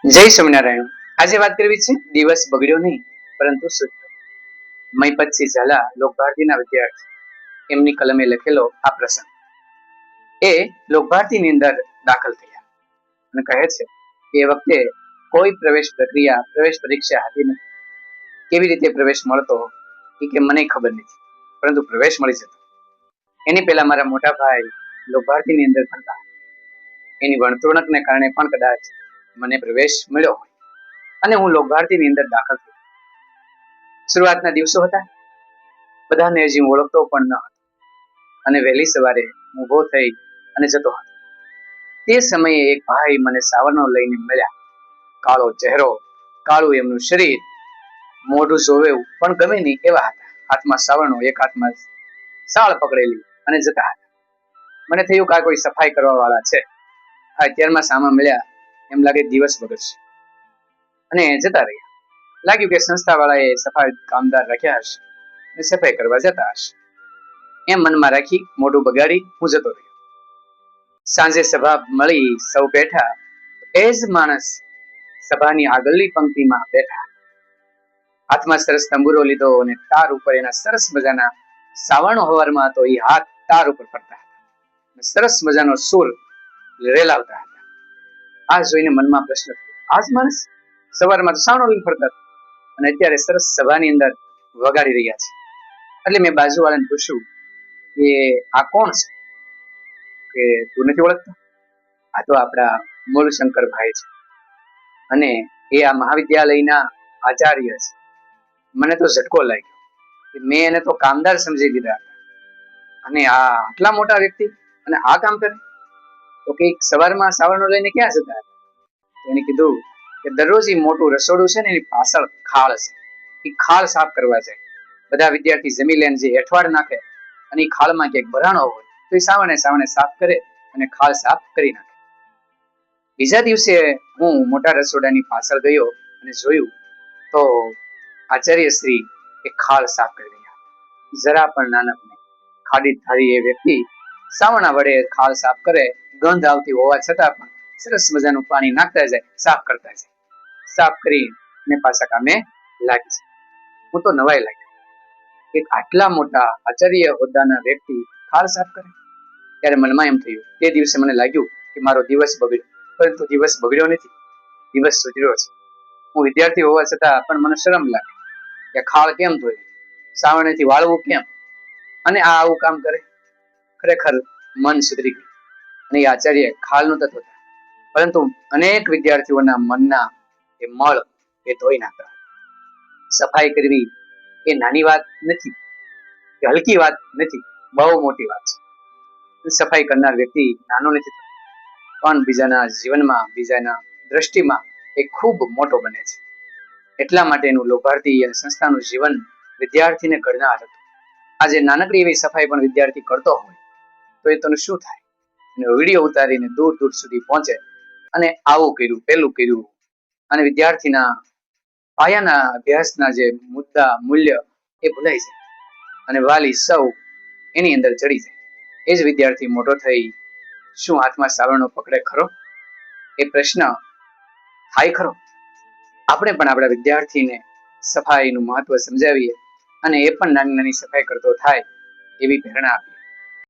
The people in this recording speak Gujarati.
જય સ્વામિનારાયણ। આજે વાત કરવી છે દિવસ બગડ્યો નહીં પરંતુ સુધર્યો। મહિપતસિંહ ઝાલા લોકભારતીના વિદ્યાર્થી, એમની કલમે લખેલો આ પ્રસંગ। એ લોકભારતીની અંદર દાખલ થયા અને કહે છે કે એ વખતે કોઈ પ્રવેશ પરીક્ષા હતી નથી। કેવી રીતે પ્રવેશ મળતો એ કે મને ખબર નથી, પરંતુ પ્રવેશ મળી જતો। એની પહેલા મારા મોટા ભાઈ લોકભારતીની અંદર ભણતા, એની વર્તણૂકને કારણે પણ કદાચ મને પ્રવેશ મળ્યો હોય અને હું લોકભારતીની અંદર દાખલ થયો। શરૂઆતના દિવસો હતા, બધાને હજી હું ઓળખતો પણ ન હતો અને વહેલી સવારે ઊભો થઈ અને જતો હતો। તે સમયે એક ભાઈ મને સાવરણો લઈને મળ્યા। કાળો ચહેરો, કાળું એમનું શરીર, મોઢું જોવે પણ ગમે નહીં એવા હતા। હાથમાં સાવરણો, એક હાથમાં સાળ પકડેલી અને જતા હતા। મને થયું કે આ કોઈ સફાઈ કરવા વાળા છે। અત્યારમાં સામા મળ્યા એમ લાગે દિવસ બગડશે અને જતા રહ્યા। લાગ્યું કે સંસ્થા વાળાએ સફાઈ કામદાર રાખ્યા હશે અને સફાઈ કરવા જતા હશે, એમ મનમાં રાખી મોઢું બગાડી હું જતો રહ્યો। સાંજે સભા મળી, સૌ બેઠા। એ જ માણસ સભાની આગળની પંક્તિમાં બેઠા, હાથમાં સરસ તંબુરો લીધો અને તાર ઉપર એના સરસ મજાના સાવરણો હવારમાં તો એ હાથ તાર ઉપર ફરતા હતા, સરસ મજાનો સુર રેલાવતા હતા। આ જોઈને મનમાં પ્રશ્ન થયો, આ જ માણસ સવારમાં તો સાવરણો લઈને ફરતા હતા અને અત્યારે સરસ સભાની અંદર વગાડી રહ્યા છે। એટલે મેં બાજુવાળાને પૂછ્યું કે આ કોણ છે? કે તું નથી ઓળખતો? આ તો આપણા મૂળશંકર ભાઈ છે અને એ આ મહાવિદ્યાલયના આચાર્ય છે। મને તો ઝટકો લાગ્યો કે મેં એને તો કામદાર સમજી લીધા હતા અને આ આટલા મોટા વ્યક્તિ અને આ કામ કરે? તો કે સવારમાં સાવરણો લઈને ક્યાં જતા હતા? એને કીધું કે દરરોજ એ મોટું રસોડું છે ને એની પાછળ ખાળ છે, એ ખાળ સાફ કરવા જાય। બધા વિદ્યાર્થી જમી લઈને જે હેઠવાડ નાખે અને એ ખાળમાં ક્યાંક ભરાણો હોય તો એ સાવરણે સાફ કરે અને ખાળ સાફ કરી નાખે। બીજા દિવસે હું મોટા રસોડાની પાછળ ગયો અને જોયું તો આચાર્ય શ્રી એ ખાળ સાફ કરી રહ્યા, જરા પણ નાનક નહીં। ખાડી ધારી એ વ્યક્તિ સાવરણા વડે ખાળ સાફ કરે, ગંધ આવતી હોવા છતાં પણ સરસ મજાનું પાણી નાખતા જાય, સાફ કરતા જાય, સાફ કરીને પાછા કામે લાગી જાય। હું તો નવાઈ લાગ્યો કે આટલા મોટા આચાર્ય હોદ્દાના વ્યક્તિ ખાળ સાફ કરે। ત્યારે મનમાં એમ થયું, તે દિવસે મને લાગ્યું કે મારો દિવસ બગડ્યો, પરંતુ દિવસ બગડ્યો નથી, દિવસ સુધર્યો છે। હું વિદ્યાર્થી હોવા છતાં પણ મને શરમ લાગે કે ખાળ કેમ ધોઈ, સાવરણેથી વાળવું કેમ અને આ આવું કામ કરે। ખરેખર મન સુધરી ગયું અને એ આચાર્ય ખાલનું તત્વ હતા, પરંતુ અનેક વિદ્યાર્થીઓના મનના એ મળ એ ધોઈ નાખતા હતા। સફાઈ કરવી એ નાની વાત નથી, કે હલકી વાત નથી, બહુ મોટી વાત છે। સફાઈ કરનાર વ્યક્તિ નાનો નથી, પણ બીજાના જીવનમાં, બીજાના દ્રષ્ટિમાં એ ખૂબ મોટો બને છે। એટલા માટે એનું લોકભારતી અને સંસ્થાનું જીવન વિદ્યાર્થીને ઘડનાર હતું। આજે નાનકડી એવી સફાઈ પણ વિદ્યાર્થી કરતો હોય તો એ તને શું થાય? અને વિડીયો ઉતારીને દૂર દૂર સુધી પહોંચે અને આવું કર્યું, પેલું કર્યું, અને વિદ્યાર્થીના પાયાના અભ્યાસના જે મુદ્દા, મૂલ્ય એ ભૂલાઈ જાય અને વાલી સૌ એની અંદર ચડી જાય। એ જ વિદ્યાર્થી મોટો થઈ શું હાથમાં સાવરણો પકડે ખરો? એ પ્રશ્ન થાય ખરો? આપણે પણ આપણા વિદ્યાર્થીને સફાઈનું મહત્વ સમજાવીએ અને એ પણ નાની નાની સફાઈ કરતો થાય એવી પ્રેરણા આપીએ।